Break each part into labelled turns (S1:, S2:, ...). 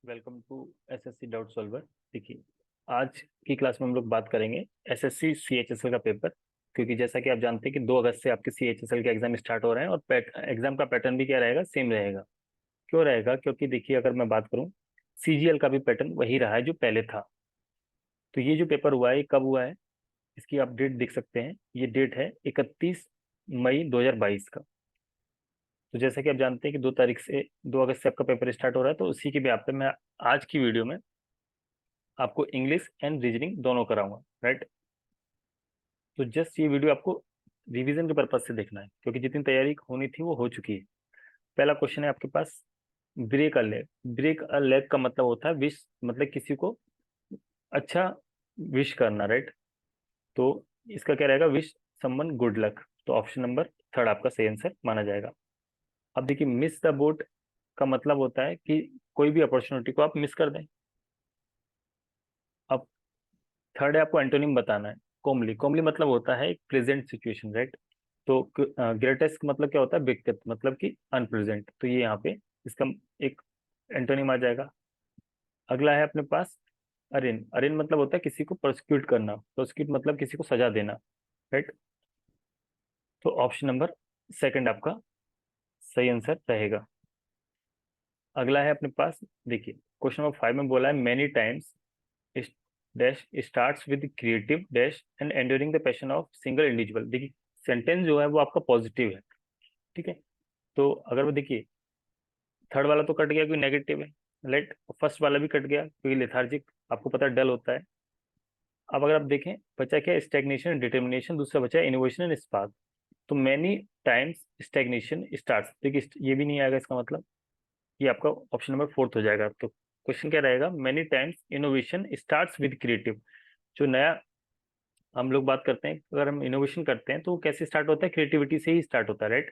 S1: Welcome to SSC doubt solver. देखिए, आज की क्लास में हम लोग बात करेंगे एसएससी सीएचएसएल का पेपर। क्योंकि जैसा कि आप जानते हैं कि 2 अगस्त से आपके सीएचएसएल के एग्जाम स्टार्ट हो रहे हैं और एग्जाम का पैटर्न भी क्या रहेगा, सेम रहेगा। क्यों रहेगा? क्योंकि देखिए, अगर मैं बात करूं, सीजीएल का भी पैटर्न वही रहा है जो पहले था। तो ये जो पेपर हुआ है, ये कब हुआ है, इसकी आप डेट देख सकते हैं। ये डेट है 31 मई 2022 का। तो जैसा कि आप जानते हैं कि 2 तारीख से 2 अगस्त से आपका पेपर स्टार्ट हो रहा है, तो उसी के ब्याह पे मैं आज की वीडियो में आपको इंग्लिश एंड रीजनिंग दोनों कराऊंगा, राइट। तो जस्ट ये वीडियो आपको रिवीजन के पर्पज से देखना है, क्योंकि जितनी तैयारी होनी थी वो हो चुकी है। पहला क्वेश्चन है आपके पास, break a leg. Break a leg का मतलब होता है विश, मतलब किसी को अच्छा विश करना, राइट। तो इसका क्या रहेगा, विश समवन गुड लक। तो ऑप्शन नंबर थर्ड आपका सही आंसर माना जाएगा। अब देखिए, मिस द बोट का मतलब होता है कि कोई भी अपॉर्चुनिटी को आप मिस कर दें। अब थर्ड है, आपको एंटोनिम बताना है। कोमली, कोमली मतलब होता है एक प्रेजेंट सिचुएशन, राइट। तो ग्रेटेस्ट मतलब क्या होता है, विकृत, मतलब कि अनप्रेजेंट। तो ये यहाँ पे इसका एक एंटोनिम आ जाएगा। अगला है अपने पास अरिन। अरिन मतलब होता है किसी को प्रोसिक्यूट करना। प्रोसिक्यूट मतलब किसी को सजा देना, राइट। तो ऑप्शन नंबर सेकंड आपका सही आंसर रहेगा। अगला है अपने पास, देखिए क्वेश्चन नंबर 5 में बोला है many times dash starts with creative dash and enduring the passion of single individual. देखिए, सेंटेंस जो है वो आपका पॉजिटिव है, ठीक है। तो अगर वो देखिए, थर्ड वाला तो कट गया क्योंकि नेगेटिव है, लेट। फर्स्ट वाला भी कट गया क्योंकि लेथार्जिक, आपको पता है डल होता है। अब अगर आप देखें, बचा क्या, स्टैग्नेशन डिटर्मिनेशन, दूसरा बचा इनोवेशन एंड स्पार्क। तो मेनी टाइम्स स्टैग्नेशन स्टार्ट्स, देखिए ये भी नहीं आएगा, इसका मतलब ये आपका ऑप्शन नंबर फोर्थ हो जाएगा। तो क्वेश्चन क्या रहेगा, many times innovation starts with creative. जो नया हम लोग बात करते हैं, अगर हम इनोवेशन करते हैं तो वो कैसे स्टार्ट होता है, क्रिएटिविटी से ही स्टार्ट होता है, राइट।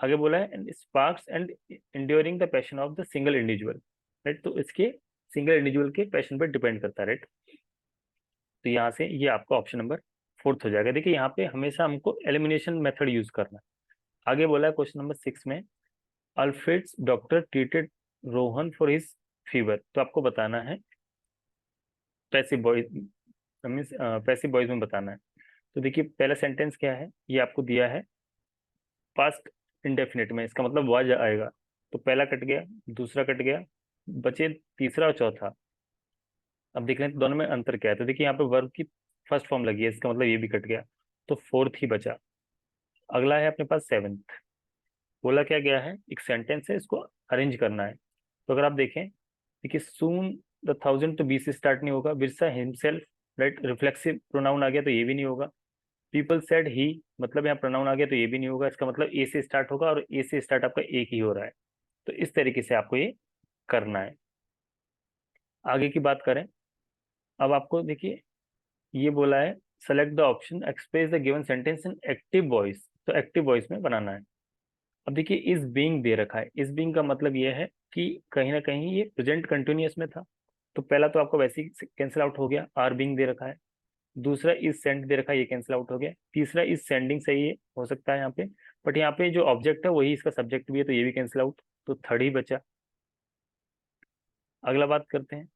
S1: आगे बोला है and sparks and enduring the passion of the single individual, right. तो इसके सिंगल इंडिविजुअल के पैशन पर डिपेंड करता है, राइट। तो यहाँ से ये आपका ऑप्शन नंबर फोर्थ हो जाएगा। देखिए, यहाँ पे हमेशा हमको एलिमिनेशन मेथड यूज करना है। आगे बोला है क्वेश्चन नंबर 6 में, Alfred's doctor treated Rohan for his fever. तो आपको बताना है passive voice, means passive voice में बताना है। तो देखिए, पहला सेंटेंस क्या है, ये आपको दिया है पास्ट इंडेफिनिट में, इसका मतलब वाज आएगा। तो पहला कट गया, दूसरा कट गया, बचे तीसरा और चौथा। अब देख लें तो दोनों में अंतर क्या है। तो देखिए, यहाँ पे वर्ब की फर्स्ट फॉर्म लगी है, इसका मतलब ये भी कट गया। तो फोर्थ ही बचा। अगला है अपने पास सेवेंथ। बोला क्या गया है, एक सेंटेंस है, इसको अरेंज करना है। तो अगर आप देखें, देखिए सून द थाउजेंड, तो बी से स्टार्ट नहीं होगा। Birsa himself, right, reflexive pronoun आ गया तो ये भी नहीं होगा। पीपल सेड ही, मतलब यहाँ प्रोनाउन आ गया तो ये भी नहीं होगा। इसका मतलब ए से स्टार्ट होगा, और ए से स्टार्ट आपका एक ही हो रहा है। तो इस तरीके से आपको ये करना है। आगे की बात करें, अब आपको देखिए, ये बोला है select the option express the given sentence in active voice. तो एक्टिव वॉइस में बनाना है। अब देखिए, इस बीइंग दे रखा है। इस बीइंग का मतलब ये है कि कहीं ना कहीं ये प्रेजेंट कंटिन्यूअस में था। तो पहला तो आपका वैसे ही कैंसिल आउट हो गया, आर बीइंग दे रखा है। दूसरा इज सेंड दे रखा है, ये कैंसिल आउट हो गया। तीसरा इज सेंडिंग सही है, हो सकता है यहाँ पे, बट यहाँ पे जो ऑब्जेक्ट है वही इसका सब्जेक्ट भी है, तो ये भी कैंसिल आउट। तो थर्ड ही बचा। अगला बात करते हैं।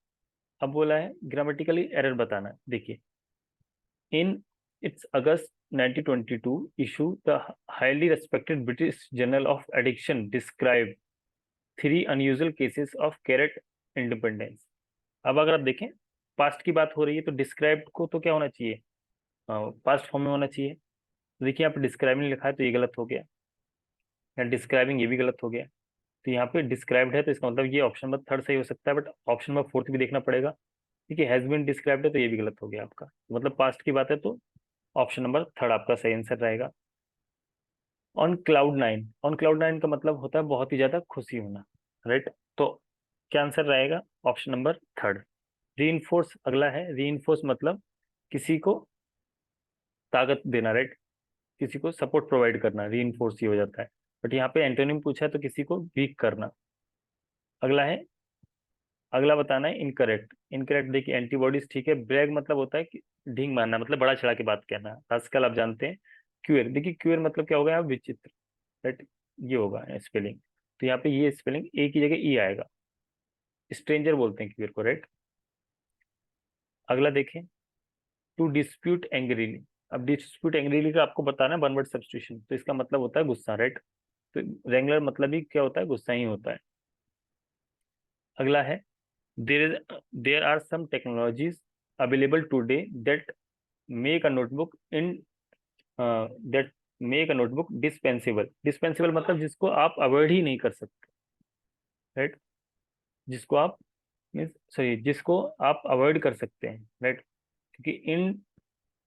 S1: अब बोला है ग्रामेटिकली एरर बताना है। देखिए, in its August 1922 issue, the highly respected British Journal of Addiction described 3 unusual cases of carrot independence। अब अगर आप देखें, पास्ट की बात हो रही है तो डिस्क्राइब्ड को तो क्या होना चाहिए, पास्ट फॉर्म में होना चाहिए। देखिए, यहाँ पे डिस्क्राइबिंग लिखा है तो ये गलत हो गया, या डिस्क्राइबिंग ये भी गलत हो गया। तो यहाँ पे डिस्क्राइब्ड है, तो इसका मतलब ये ऑप्शन नंबर थर्ड सही हो सकता है, बट ऑप्शन नंबर फोर्थ भी देखना पड़ेगा। ठीक है, हैज बीन डिस्क्राइब्ड है तो ये भी गलत हो गया आपका, मतलब पास्ट की बात है। तो ऑप्शन नंबर थर्ड आपका सही आंसर रहेगा। On cloud nine, on cloud nine का मतलब होता है बहुत ही ज्यादा खुशी होना, राइट। तो क्या आंसर रहेगा, ऑप्शन नंबर थर्ड। री अगला है, री मतलब किसी को ताकत देना, राइट। किसी को सपोर्ट प्रोवाइड करना, री ही हो जाता है। बट यहाँ पे एंटोनिम पूछा है तो किसी को वीक करना। अगला है, अगला बताना है इनकरेक्ट। इनकरेक्ट देखिए, एंटीबॉडीज ठीक है। ब्रैग मतलब होता है कि ढींग मारना, मतलब बड़ा चढ़ा के बात कहना। आजकल आप जानते हैं क्यूर, देखिए क्यूर मतलब क्या होगा यहाँ, विचित्र, राइट। ये होगा स्पेलिंग। तो यहाँ पे ये स्पेलिंग एक ही जगह ई आएगा। स्ट्रेंजर बोलते हैं क्यूर को, राइट। अगला देखें, टू डिस्प्यूट एंग्रीली। अब डिस्प्यूट एंग्रीली का आपको बताना है वन वर्ड सब्स्टिट्यूशन, तो इसका मतलब होता है गुस्सा, राइट। तो रेगुलर मतलब ही क्या होता है, गुस्सा ही होता है। अगला है, there are some technologies available today that make a notebook in that make a notebook dispensable. Dispensable मतलब जिसको आप अवॉइड ही नहीं कर सकते, राइट। जिसको आप मीन्स सॉरी जिसको आप अवॉइड कर सकते हैं, राइट। क्योंकि इन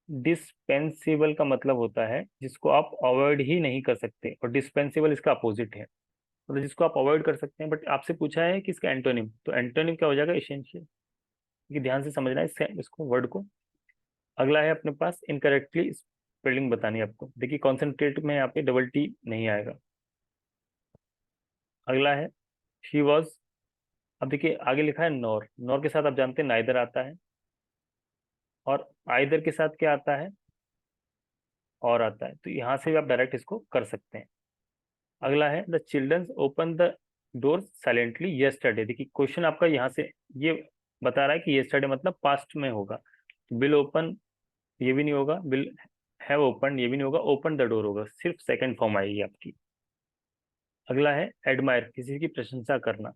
S1: डिस्पेंसेबल का मतलब होता है जिसको आप अवॉइड ही नहीं कर सकते, और डिस्पेंसेबल इसका अपोजिट है, मतलब जिसको आप अवॉइड कर सकते हैं। बट आपसे पूछा है कि इसका एंटोनिम, तो एंटोनिम क्या हो जाएगा, एसेंशियल। कि ध्यान से समझना है इसको वर्ड को। अगला है अपने पास इनकरेक्टली स्पेलिंग बतानी है आपको। देखिए कॉन्सेंट्रेट में यहाँ पे डबल टी नहीं आएगा। अगला है शी वॉज। अब देखिए आगे लिखा है नॉर, नॉर के साथ आप जानते हैं नाइदर आता है, और आइदर के साथ क्या आता है, और आता है। तो यहाँ से भी आप डायरेक्ट इसको कर सकते हैं। अगला है the children's open the door silently yesterday. देखिए क्वेश्चन आपका यहाँ से ये बता रहा है कि यस्टरडे मतलब पास्ट में होगा। विल ओपन ये भी नहीं होगा, विल हैव ओपन ये भी नहीं होगा, ओपन द डोर होगा, सिर्फ सेकंड फॉर्म आएगी आपकी। अगला है एडमायर, किसी की प्रशंसा करना।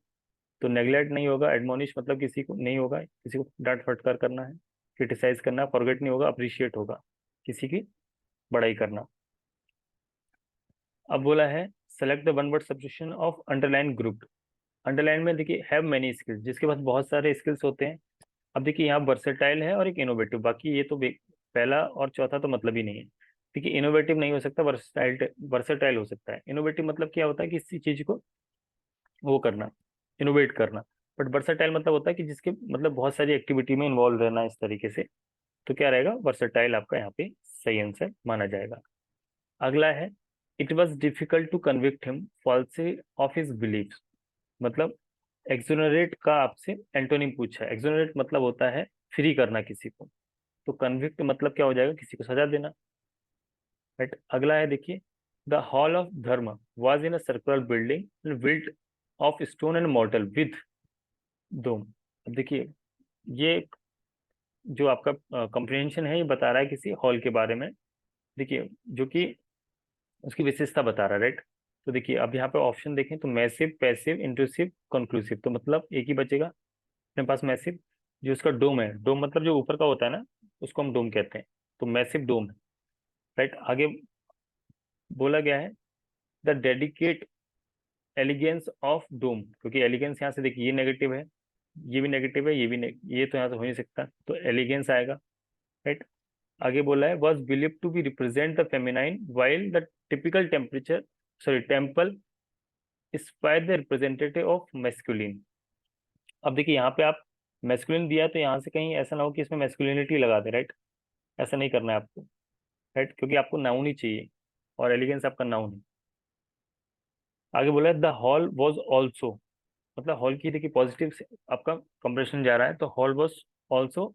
S1: तो नेग्लेक्ट नहीं होगा, एडमोनिश मतलब किसी को नहीं होगा, किसी को डांट फटकार करना है। क्रिटिसाइज करना, फॉरगेट नहीं होगा, अप्रिशिएट होगा, किसी की बड़ाई करना। अब बोला है select the one word substitution of underline group. Underline में देखिए हैव मेनी स्किल्स, जिसके पास बहुत सारे स्किल्स होते हैं। अब देखिए यहाँ वर्सेटाइल है और एक इनोवेटिव, बाकी ये तो पहला और चौथा तो मतलब ही नहीं है। देखिए इनोवेटिव नहीं हो सकता, वर्सेटाइल वर्सेटाइल हो सकता है। इनोवेटिव मतलब क्या होता है, किसी चीज को वो करना, इनोवेट करना। बट वर्सेटाइल मतलब होता है कि जिसके मतलब बहुत सारी एक्टिविटी में इन्वॉल्व रहना इस तरीके से। तो क्या रहेगा, वर्सेटाइल आपका यहाँ पे सही आंसर माना जाएगा। अगला है it was difficult to convict him falsely of his beliefs. मतलब एक्सोनरेट का आपसे एंटोनिम पूछा है। एक्सोनरेट मतलब होता है फ्री करना किसी को, तो कन्विक्ट मतलब क्या हो जाएगा, किसी को सजा देना, राइट। अगला है देखिए the hall of Dharma was in a circular building built of stone and mortar with dome. अब देखिए ये जो आपका कंप्रिहेंशन है ये बता रहा है किसी हॉल के बारे में, देखिए जो कि उसकी विशेषता बता रहा है, राइट। तो देखिए अब यहाँ पे ऑप्शन देखें तो मैसिव, पैसिव, इंट्रूसिव, कंक्लूसिव। तो मतलब एक ही बचेगा अपने पास, मैसिव। जो उसका डोम है, डोम मतलब जो ऊपर का होता है ना, उसको हम डोम कहते हैं। तो मैसिव डोम है, राइट। आगे बोला गया है the dedicate elegance of dome, क्योंकि एलिगेंस यहाँ से देखिए ये नेगेटिव है, ये भी नेगेटिव है, ये भी ये तो यहाँ से हो नहीं सकता, तो एलिगेंस आएगा, राइट। आगे बोला है was believe to be represent the feminine while the typical temperature sorry temple spire the representative of masculine. अब देखिए यहाँ पे आप मैस्कुलिन दिया, तो यहाँ से कहीं ऐसा ना हो कि इसमें मैस्कुलिनिटी लगा दे, राइट। ऐसा नहीं करना है आपको, राइट, क्योंकि आपको नाउन ही चाहिए, और एलिगेंस आपका नाउन है। आगे बोला है द हॉल वॉज ऑल्सो, मतलब हॉल की देखिए पॉजिटिव से आपका कंप्रेशन जा रहा है, तो hall was also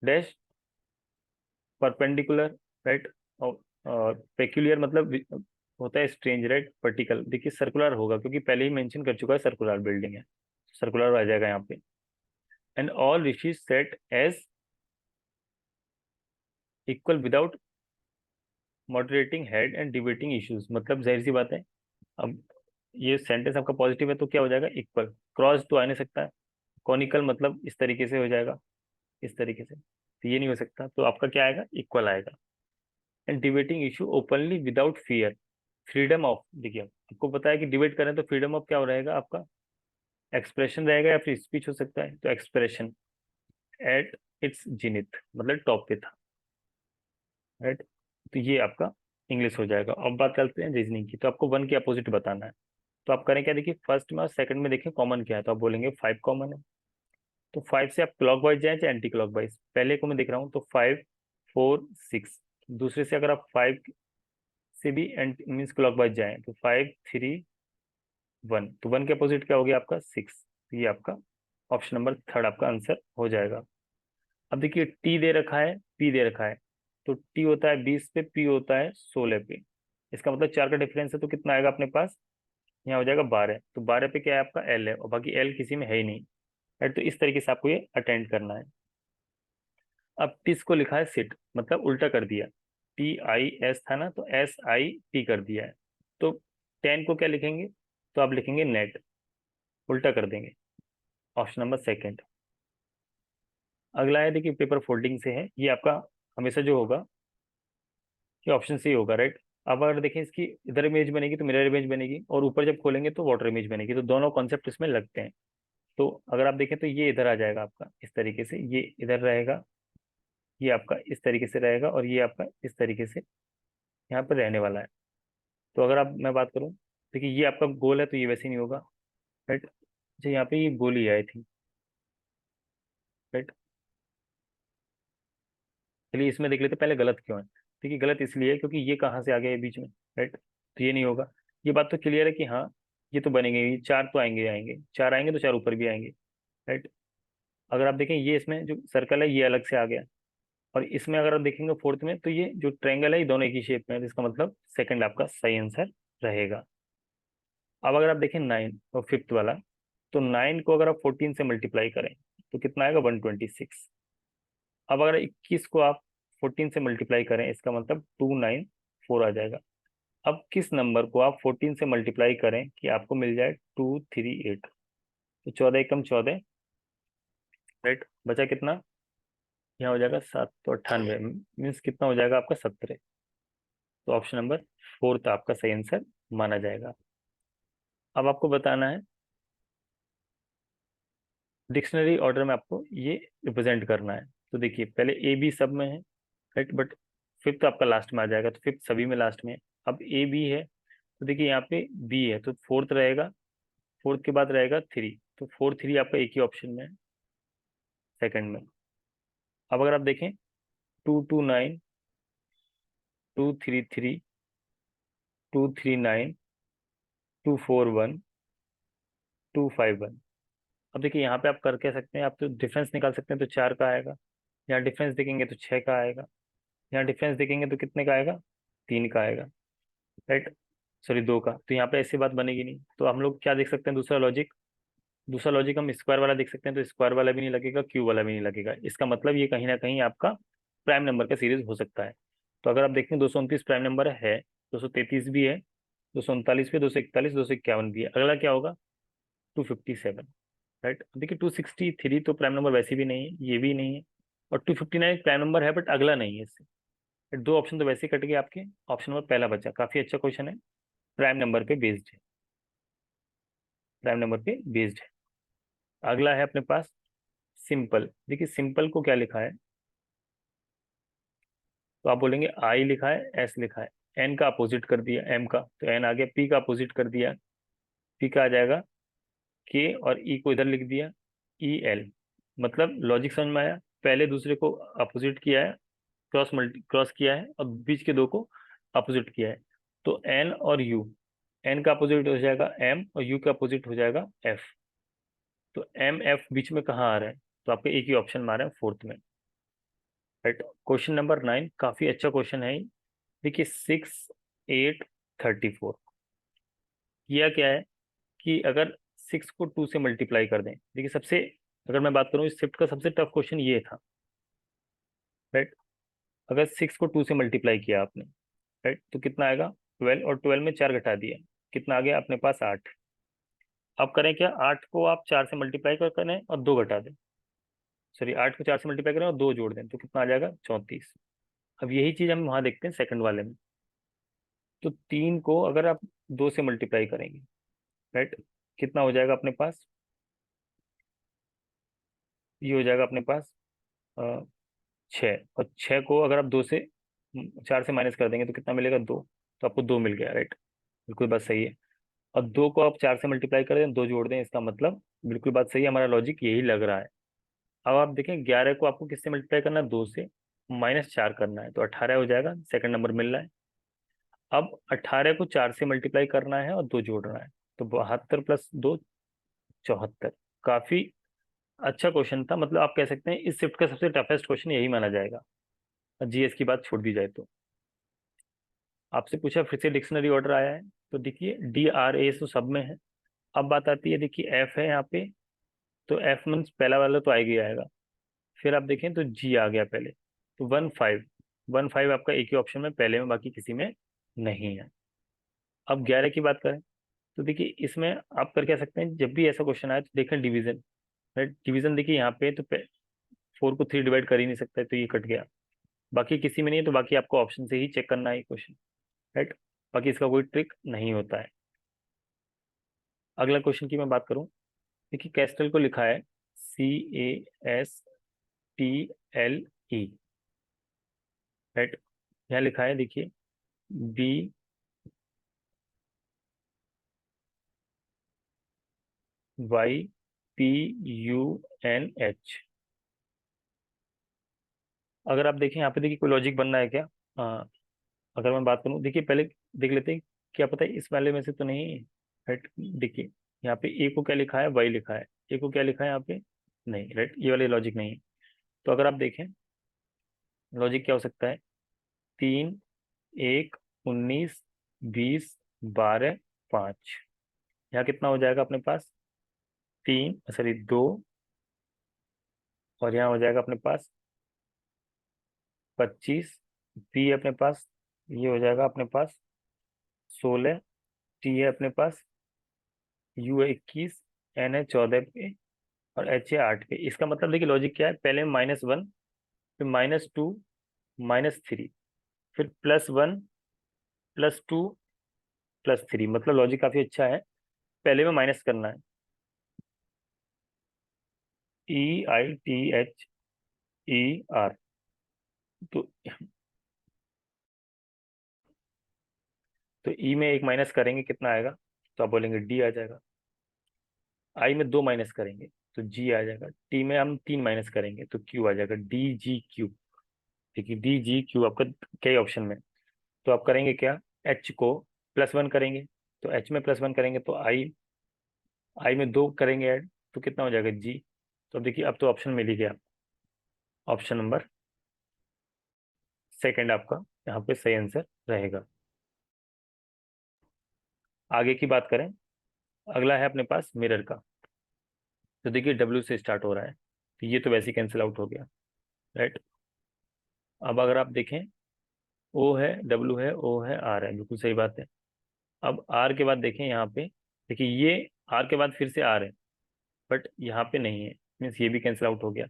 S1: dash perpendicular, right. और पेक्यूलियर मतलब होता है स्ट्रेंज, राइट। वर्टिकल देखिए सर्कुलर होगा, क्योंकि पहले ही मेंशन कर चुका है सर्कुलर बिल्डिंग है, सर्कुलर आ जाएगा यहाँ पे। And all rishi set as equal without moderating head and debating issues. मतलब जाहिर सी बात है, अब ये सेंटेंस आपका पॉजिटिव है तो क्या हो जाएगा, इक्वल। क्रॉस तो आ नहीं सकता है, कॉनिकल मतलब इस तरीके से हो जाएगा, इस तरीके से, तो ये नहीं हो सकता, तो आपका क्या आएगा, इक्वल आएगा। And debating issue openly without fear, freedom of. देखिए आपको पता है कि डिबेट करें तो फ्रीडम ऑफ क्या हो रहेगा आपका, एक्सप्रेशन रहेगा या फिर स्पीच हो सकता है, तो एक्सप्रेशन एट इट्स जिनिथ मतलब टॉप पे था, राइट। तो ये आपका इंग्लिश हो जाएगा। अब बात करते हैं रीजनिंग की, तो आपको वन के अपोजिट बताना है। तो आप करें क्या, देखिए फर्स्ट में और सेकंड में देखें कॉमन क्या है, तो आप बोलेंगे 5 कॉमन है। तो 5 से आप क्लॉक वाइज जाए चाहे एंटी क्लॉक वाइज, पहले को मैं देख रहा हूँ तो 5 4 6। दूसरे से अगर आप 5 से भी एंटी मीन्स क्लॉक वाइज जाए तो 5 3 1, तो 1 के अपोजिट क्या हो गया आपका 6। ये आपका ऑप्शन नंबर थर्ड आपका आंसर हो जाएगा। अब देखिए टी दे रखा है, पी दे रखा है, तो टी होता है 20 पे, पी होता है 16 पे। इसका मतलब 4 का डिफरेंस है, तो कितना आएगा अपने पास, यहाँ हो जाएगा 12। तो 12 पे क्या है आपका एल है, और बाकी एल किसी में है ही नहीं, राइट। तो इस तरीके से आपको ये अटेंड करना है। अब टिस को लिखा है सिट, मतलब उल्टा कर दिया, TIS था ना, तो SIT कर दिया है। तो 10 को क्या लिखेंगे, तो आप लिखेंगे नेट, उल्टा कर देंगे, ऑप्शन नंबर सेकंड। अगला है देखिए पेपर फोल्डिंग से है, ये आपका हमेशा जो होगा ये ऑप्शन सी होगा, राइट। अब अगर देखें इसकी इधर इमेज बनेगी तो मिरर इमेज बनेगी, और ऊपर जब खोलेंगे तो वाटर इमेज बनेगी, तो दोनों कॉन्सेप्ट इसमें लगते हैं। तो अगर आप देखें तो ये इधर आ जाएगा आपका इस तरीके से, ये इधर रहेगा, ये आपका इस तरीके से रहेगा, और ये आपका इस तरीके से यहाँ पर रहने वाला है। तो अगर आप मैं बात करूँ, देखिए ये आपका गोल है तो ये वैसे नहीं होगा, राइट। अच्छा यहाँ पे ये गोल ही है आई थिंक, राइट। चलिए इसमें देख लेते हैं पहले गलत क्यों है। देखिए गलत इसलिए है क्योंकि ये कहाँ से आ गया है बीच में, राइट। तो ये नहीं होगा। ये बात तो क्लियर है कि हाँ ये तो बनेंगे, ये चार तो आएंगे आएंगे, चार आएंगे तो चार ऊपर भी आएंगे, राइट। अगर आप देखें ये इसमें जो सर्कल है ये अलग से आ गया, और इसमें अगर आप देखेंगे फोर्थ में तो ये जो ट्रायंगल है ये दोनों एक ही शेप में है, तो इसका मतलब सेकंड आपका सही आंसर रहेगा। अब अगर आप देखें 9 और फिफ्थ वाला, तो 9 को अगर आप 14 से मल्टीप्लाई करें तो कितना आएगा 126। अब अगर 21 को आप 14 से मल्टीप्लाई करें इसका मतलब 294 आ जाएगा। अब किस नंबर को आप 14 से मल्टीप्लाई करें कि आपको मिल जाए 238, तो 14 एकम 14, राइट। बचा कितना, यहाँ हो जाएगा 798, मीन्स कितना हो जाएगा आपका 17। तो ऑप्शन नंबर फोर्थ आपका सही आंसर माना जाएगा। अब आपको बताना है डिक्शनरी ऑर्डर में आपको ये रिप्रेजेंट करना है। तो देखिए पहले ए बी सब में है, राइट, बट फिफ्थ आपका लास्ट में आ जाएगा, तो फिफ्थ सभी में लास्ट में है। अब ए बी है तो देखिए यहाँ पे बी है तो फोर्थ रहेगा, फोर्थ के बाद रहेगा थ्री, तो फोर थ्री आपका एक ही ऑप्शन में है, सेकंड में। अब अगर आप देखें 229, 233, 239, 241, 251। अब देखिए यहाँ पे आप कर क्या सकते हैं, आप तो डिफरेंस निकाल सकते हैं, तो चार का आएगा। यहाँ डिफरेंस देखेंगे तो छः का आएगा। यहाँ डिफरेंस देखेंगे तो कितने का आएगा, तीन का आएगा, राइट। सॉरी दो का, तो यहाँ पे ऐसी बात बनेगी नहीं। तो हम लोग क्या देख सकते हैं, दूसरा लॉजिक, दूसरा लॉजिक हम स्क्वायर वाला देख सकते हैं, तो स्क्वायर वाला भी नहीं लगेगा, क्यूब वाला भी नहीं लगेगा। इसका मतलब ये कहीं ना कहीं आपका प्राइम नंबर का सीरीज हो सकता है। तो अगर आप देखें 229 प्राइम नंबर है, 233 भी है, 239 भी, 241, 251 भी है। अगला क्या होगा, 257, राइट। देखिए 263 तो प्राइम नंबर वैसे भी नहीं है, ये भी नहीं है, और 259 प्राइम नंबर है बट अगला नहीं है इससे। दो ऑप्शन तो वैसे ही कट गए आपके, ऑप्शन नंबर पहला बचा। काफी अच्छा क्वेश्चन है, प्राइम नंबर पे बेस्ड है, प्राइम नंबर पे बेस्ड है। अगला है अपने पास सिंपल। देखिए सिंपल को क्या लिखा है, तो आप बोलेंगे आई लिखा है, एस लिखा है, एन का अपोजिट कर दिया, एम का तो एन आ गया, पी का अपोजिट कर दिया, पी का आ जाएगा के, और ई को इधर लिख दिया EL। मतलब लॉजिक समझ में आया, पहले दूसरे को अपोजिट किया है, क्रॉस किया है, और बीच के दो को अपोजिट किया है। तो एन और यू, एन का अपोजिट हो जाएगा एम, और यू का अपोजिट हो जाएगा एफ। तो एम एफ बीच में कहाँ आ रहा है, तो आपके एक ही ऑप्शन में आ रहा है फोर्थ में, राइट। क्वेश्चन नंबर 9 काफी अच्छा क्वेश्चन है। देखिए 6 8 34 किया क्या है कि अगर 6 को 2 से मल्टीप्लाई कर दें, देखिए सबसे, अगर मैं बात करूं इस शिफ्ट का सबसे टफ क्वेश्चन ये था, राइट। अगर 6 को 2 से मल्टीप्लाई किया आपने, राइट, तो कितना आएगा 12, और 12 में 4 घटा दिया, कितना आ गया अपने पास 8। अब करें क्या, 8 को आप 4 से मल्टीप्लाई कर करें और 2 घटा दें, सॉरी 8 को 4 से मल्टीप्लाई करें और 2 जोड़ दें, तो कितना आ जाएगा 34। अब यही चीज हम वहां देखते हैं सेकंड वाले में। तो 3 को अगर आप 2 से मल्टीप्लाई करेंगे, राइट, कितना हो जाएगा अपने पास, ये हो जाएगा अपने पास 6, और 6 को अगर आप 2 से 4 से माइनस कर देंगे तो कितना मिलेगा 2, तो आपको 2 मिल गया, राइट। बिल्कुल बात सही है। और 2 को आप 4 से मल्टीप्लाई कर दें, 2 जोड़ दें, इसका मतलब बिल्कुल बात सही है, हमारा लॉजिक यही लग रहा है। अब आप देखें 11 को आपको किससे मल्टीप्लाई करना है, 2 से, -4 करना है, तो 18 हो जाएगा, सेकंड नंबर मिल रहा है। अब 18 को 4 से मल्टीप्लाई करना है और 2 जोड़ना है, तो 72 + 2 74। काफी अच्छा क्वेश्चन था, मतलब आप कह सकते हैं इस शिफ्ट का सबसे टफेस्ट क्वेश्चन यही माना जाएगा, GS की बात छोड़ दी जाए तो। आपसे पूछा फिर से डिक्शनरी ऑर्डर आया है, तो देखिए DRA तो सब में है। अब बात आती है, देखिए F है यहाँ पे, तो एफ मीन्स पहला वाला तो आएगा ही आएगा। फिर आप देखें तो जी आ गया पहले, तो 1 5, 1 5 आपका एक ही ऑप्शन में पहले में, बाकी किसी में नहीं है। अब 11 की बात करें तो देखिए इसमें आप कर क्या सकते हैं, जब भी ऐसा क्वेश्चन आए तो देखें डिवीजन, राइट। डिवीजन देखिए यहाँ पे तो 4 को 3 डिवाइड कर ही नहीं सकता है, तो ये कट गया। बाकी किसी में नहीं है, तो बाकी आपको ऑप्शन से ही चेक करना है क्वेश्चन, राइट। बाकी इसका कोई ट्रिक नहीं होता है। अगला क्वेश्चन की मैं बात करूं, देखिए कैस्टल को लिखा है CASTLE, राइट। यहाँ लिखा है देखिए BYPUNH। अगर आप देखें यहाँ पे, देखिए कोई लॉजिक बनना है क्या? हाँ, अगर मैं बात करूँ, देखिए पहले देख लेते हैं, क्या पता है इस वाले में से तो नहीं है, राइट। देखिए यहाँ पे ए को क्या लिखा है, वाई लिखा है, ए को क्या लिखा है यहाँ पे, नहीं, राइट, ये वाले लॉजिक नहीं है। तो अगर आप देखें लॉजिक क्या हो सकता है, 3 1 19 20 12 5, यहाँ कितना हो जाएगा अपने पास, 2, और यहाँ हो जाएगा अपने पास 25, बी अपने पास, ये हो जाएगा अपने पास 16, टी है अपने पास, U 21, एन है 14 पे, और एच है 8 पे। इसका मतलब देखिए लॉजिक क्या है, पहले -1, फिर -2, -3, फिर +1, +2, +3, मतलब लॉजिक काफी अच्छा है। पहले में माइनस करना है, EITHER। तो ई में एक माइनस करेंगे कितना आएगा, तो आप बोलेंगे डी आ जाएगा। आई में 2 माइनस करेंगे तो जी आ जाएगा। टी में हम 3 माइनस करेंगे तो क्यू आ जाएगा, DGQ। देखिए DGQ आपका कई ऑप्शन में। तो आप करेंगे क्या, एच को +1 करेंगे, तो एच में +1 करेंगे तो आई, आई में 2 करेंगे ऐड, तो कितना हो जाएगा जी। तो अब देखिए अब तो ऑप्शन मिल ही गया, ऑप्शन नंबर सेकंड आपका यहाँ पे सही आंसर रहेगा। आगे की बात करें, अगला है अपने पास मिरर का। तो देखिए डब्ल्यू से स्टार्ट हो रहा है, तो ये तो वैसे ही कैंसिल आउट हो गया, राइट। अब अगर आप देखें, ओ है, डब्ल्यू है, ओ है, आर है, बिल्कुल सही बात है। अब आर के बाद देखें यहाँ पे, देखिए ये आर के बाद फिर से आर है, बट यहाँ पे नहीं है, मीन्स ये भी कैंसिल आउट हो गया।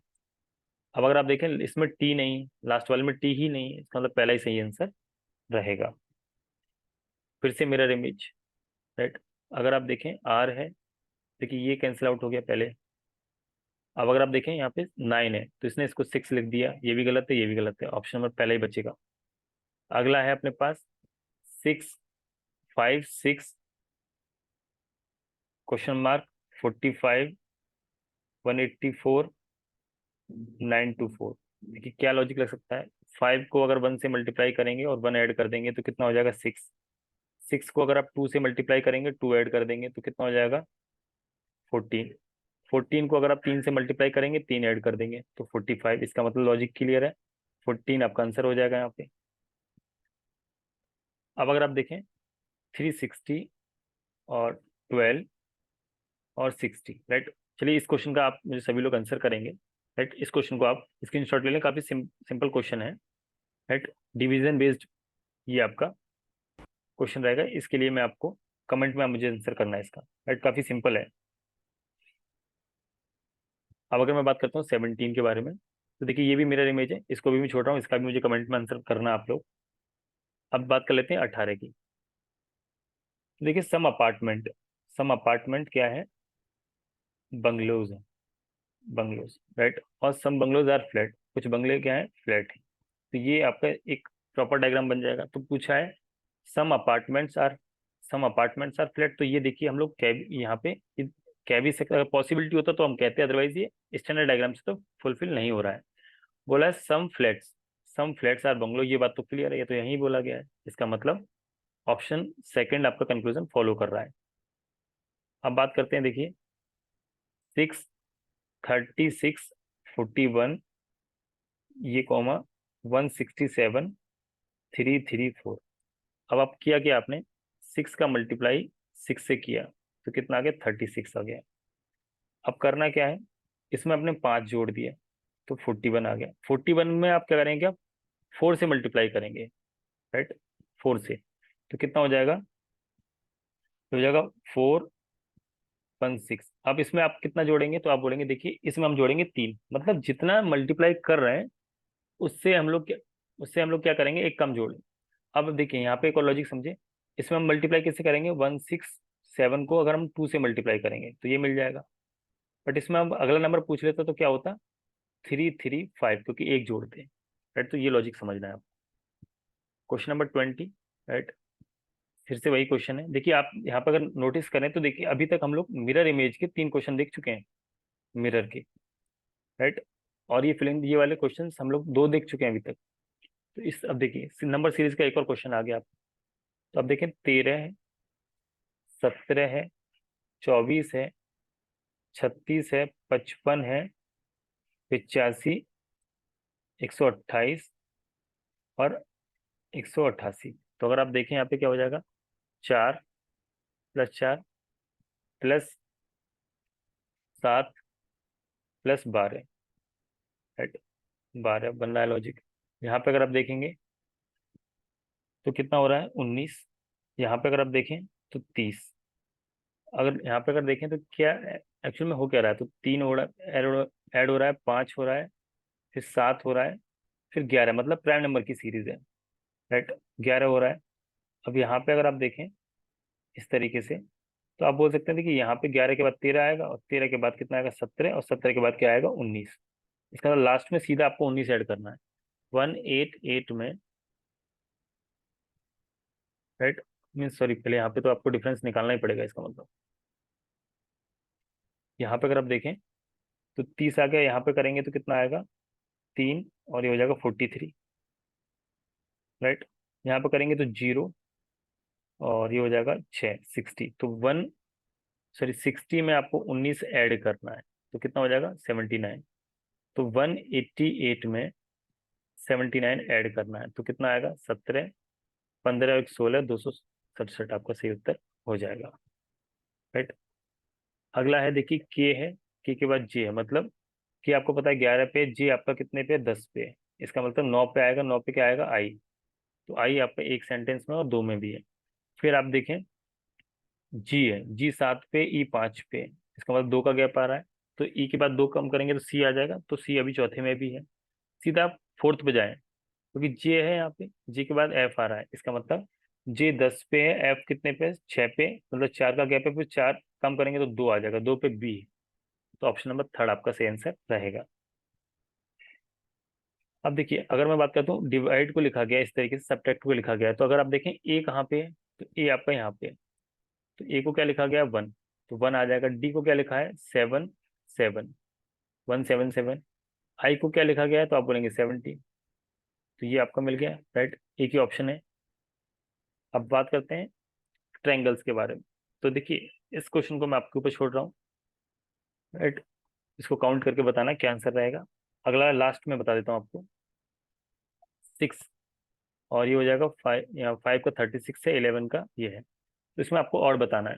S1: अब अगर आप देखें इसमें टी नहीं, लास्ट वाले में टी ही नहीं है, इसका मतलब पहला ही सही आंसर रहेगा। फिर से मिरर इमेज, राइट। अगर आप देखें आर है, देखिए ये कैंसिल आउट हो गया पहले। अब अगर आप देखें यहाँ पे 9 है, तो इसने इसको 6 लिख दिया, ये भी गलत है, ये भी गलत है, ऑप्शन नंबर पहला ही बचेगा। अगला है अपने पास 6 5 6, क्वेश्चन मार्क, 45, 184, 924। देखिए क्या लॉजिक लग सकता है, 5 को अगर 1 से मल्टीप्लाई करेंगे और 1 ऐड कर देंगे तो कितना हो जाएगा, 6। 6 को अगर आप 2 से मल्टीप्लाई करेंगे, 2 ऐड कर देंगे तो कितना हो जाएगा, 14। 14 को अगर आप 3 से मल्टीप्लाई करेंगे, 3 ऐड कर देंगे तो 45। इसका मतलब लॉजिक क्लियर है, 14 आपका आंसर हो जाएगा यहाँ पे। अब अगर आप देखें 360 और 12 और 60, राइट। चलिए इस क्वेश्चन का आप मुझे सभी लोग आंसर करेंगे, राइट। इस क्वेश्चन को आप स्क्रीनशॉट ले लें, काफी सिंपल क्वेश्चन है, राइट। डिवीजन बेस्ड ये आपका क्वेश्चन रहेगा, इसके लिए मैं आपको कमेंट में मुझे आंसर करना है इसका, राइट। काफी सिंपल है। अब अगर मैं बात करता हूँ 17 के बारे में, तो देखिए ये भी मिरर इमेज है, इसको भी मैं छोड़ रहा हूँ, इसका भी मुझे कमेंट में आंसर करना है आप लोग। अब बात कर लेते हैं 18 की। तो देखिए सम अपार्टमेंट क्या है, बंगलोज है, बंगलोज, राइट। और सम बंगलोज आर फ्लैट, कुछ बंगले क्या है, फ्लैट है। तो ये आपका एक प्रॉपर डायग्राम बन जाएगा। तो पूछा है some apartments are some apartments are flat, तो ये देखिए हम लोग कैब यहाँ पे कह भी सकते, अगर पॉसिबिलिटी होता तो हम कहते हैं, अदरवाइज ये स्टैंडर्ड डायग्राम से तो फुलफिल नहीं हो रहा है। बोला है सम फ्लैट्स आर बंगलो, ये बात तो क्लियर है, ये तो यहीं बोला गया है, इसका मतलब ऑप्शन सेकंड आपका कंक्लूजन फॉलो कर रहा है। अब बात करते हैं, देखिए 6 36 41, ये कॉमा 167 334। अब आप किया क्या, आपने 6 का मल्टीप्लाई 6 से किया तो कितना आ गया, 36 आ गया। अब करना क्या है, इसमें अपने 5 जोड़ दिए तो 41 आ गया। 41 में आप क्या करेंगे, आप 4 से मल्टीप्लाई करेंगे, राइट, 4 से। तो कितना हो जाएगा, हो जाएगा 416। अब इसमें आप कितना जोड़ेंगे, तो आप बोलेंगे देखिए इसमें हम जोड़ेंगे 3, मतलब जितना मल्टीप्लाई कर रहे हैं उससे हम लोग क्या उससे हम लोग क्या करेंगे, एक कम जोड़ें। अब देखिए यहाँ पे एक और लॉजिक समझे, इसमें हम मल्टीप्लाई किससे करेंगे, 167 को अगर हम 2 से मल्टीप्लाई करेंगे तो ये मिल जाएगा। बट इसमें हम अगला नंबर पूछ लेते तो क्या होता, 335, क्योंकि एक जोड़ते हैं, राइट। तो ये लॉजिक समझना है आप। क्वेश्चन नंबर 20, राइट, फिर से वही क्वेश्चन है। देखिए आप यहाँ पर अगर नोटिस करें तो देखिए अभी तक हम लोग मिरर इमेज के 3 क्वेश्चन देख चुके हैं, मिरर के, राइट। और ये फिलिंग ये वाले क्वेश्चन हम लोग 2 देख चुके हैं अभी तक। तो इस अब देखिए नंबर सीरीज का एक और क्वेश्चन आ गया आप। तो अब देखें 13 है, 17 है, 24 है, 36 है, 55 है, 85, 128 और 188। तो अगर आप देखें यहाँ पे क्या हो जाएगा, 4+4+7+12, राइट, 12 बन रहा है लॉजिक। यहाँ पे अगर आप देखेंगे तो कितना हो रहा है, 19। यहाँ पे अगर आप देखें तो 30। अगर यहाँ पे अगर देखें तो क्या एक्चुअल में हो क्या रहा है, तो 3 हो रहा है, ऐड हो रहा है, 5 हो रहा है, फिर 7 हो रहा है, फिर 11, मतलब प्राइम नंबर की सीरीज है, राइट, 11 हो रहा है। अब यहाँ पे अगर आप देखें इस तरीके से, तो आप बोल सकते हैं कि यहाँ पे 11 के बाद 13 आएगा, और 13 के बाद कितना आएगा, 17, और 17 के बाद क्या आएगा, 19। इसका मतलब लास्ट में सीधा आपको 19 ऐड करना है, 188 में, राइट। मीन सॉरी, पहले यहाँ पे तो आपको डिफरेंस निकालना ही पड़ेगा, इसका मतलब यहाँ पे अगर आप देखें तो 30 आ गया, यहाँ पे करेंगे तो कितना आएगा, 3, और ये हो जाएगा 43, राइट। यहाँ पे करेंगे तो 0, और ये हो जाएगा 6, 60। तो 60 में आपको 19 ऐड करना है, तो कितना हो जाएगा, 79। तो 188 में 79 ऐड करना है तो कितना आएगा, 17, 15 और 16, 267 आपका सही उत्तर हो जाएगा, राइट। अगला है देखिए के है, के बाद जे है, मतलब कि आपको पता है 11 पे, जे आपका कितने पे, 10 पे। इसका मतलब 9 पे आएगा, 9 पे क्या आएगा, आई। तो आई आपका एक सेंटेंस में और 2 में भी है। फिर आप देखें जी है, जी 7 पे, ई 5 पे, इसका मतलब 2 का गैप आ रहा है। तो ई के बाद 2 कम करेंगे तो सी आ जाएगा, तो सी अभी चौथे में भी है। सीधा आप फोर्थ पे जाएं, क्योंकि जे है यहाँ पे, जे के बाद एफ आ रहा है, इसका मतलब जे 10 पे है, एफ कितने पे, 6 पे, मतलब 4 का गैप है, फिर 4 कम करेंगे तो 2 आ जाएगा, 2 पे बी। तो ऑप्शन नंबर थर्ड आपका सही आंसर रहेगा। अब देखिए अगर मैं बात करता हूँ डिवाइड को लिखा गया इस तरीके से, सब्ट्रैक्ट को लिखा गया है, तो अगर आप देखें ए कहाँ पे है, तो ए आपका यहाँ पे है। तो ए को क्या लिखा गया, 1, तो 1 आ जाएगा। डी को क्या लिखा है, 7, 7, 177। आई को क्या लिखा गया है, तो आप बोलेंगे 70। तो ये आपका मिल गया, राइट, एक ही ऑप्शन है। अब बात करते हैं ट्रायंगल्स के बारे में। तो देखिए इस क्वेश्चन को मैं आपके ऊपर छोड़ रहा हूँ, राइट। इसको काउंट करके बताना क्या आंसर रहेगा। अगला लास्ट में बता देता हूँ आपको, 6, और ये हो जाएगा 5, यहाँ 5 का 36 है, 11 का ये है। तो इसमें आपको और बताना है।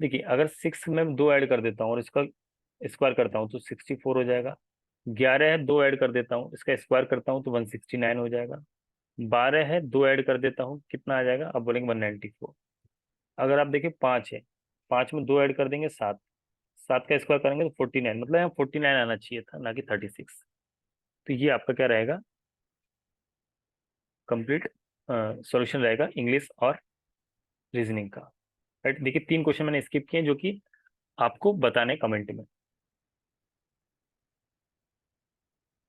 S1: देखिए अगर 6 में 2 ऐड कर देता हूँ और इसका स्क्वायर करता हूँ तो 64 हो जाएगा। 11 है, 2 ऐड कर देता हूँ, इसका स्क्वायर करता हूँ तो 169 हो जाएगा। 12 है, 2 ऐड कर देता हूँ, कितना आ जाएगा, अब बोलेंगे 194। अगर आप देखिए 5 है, 5 में 2 ऐड कर देंगे, 7, 7 का स्क्वायर करेंगे तो 49, मतलब यहाँ 49 आना चाहिए था, ना कि 36। तो ये आपका क्या रहेगा, कंप्लीट सॉल्यूशन रहेगा इंग्लिश और रीजनिंग का, राइट। देखिए 3 क्वेश्चन मैंने स्किप किए जो कि आपको बताने कमेंट में।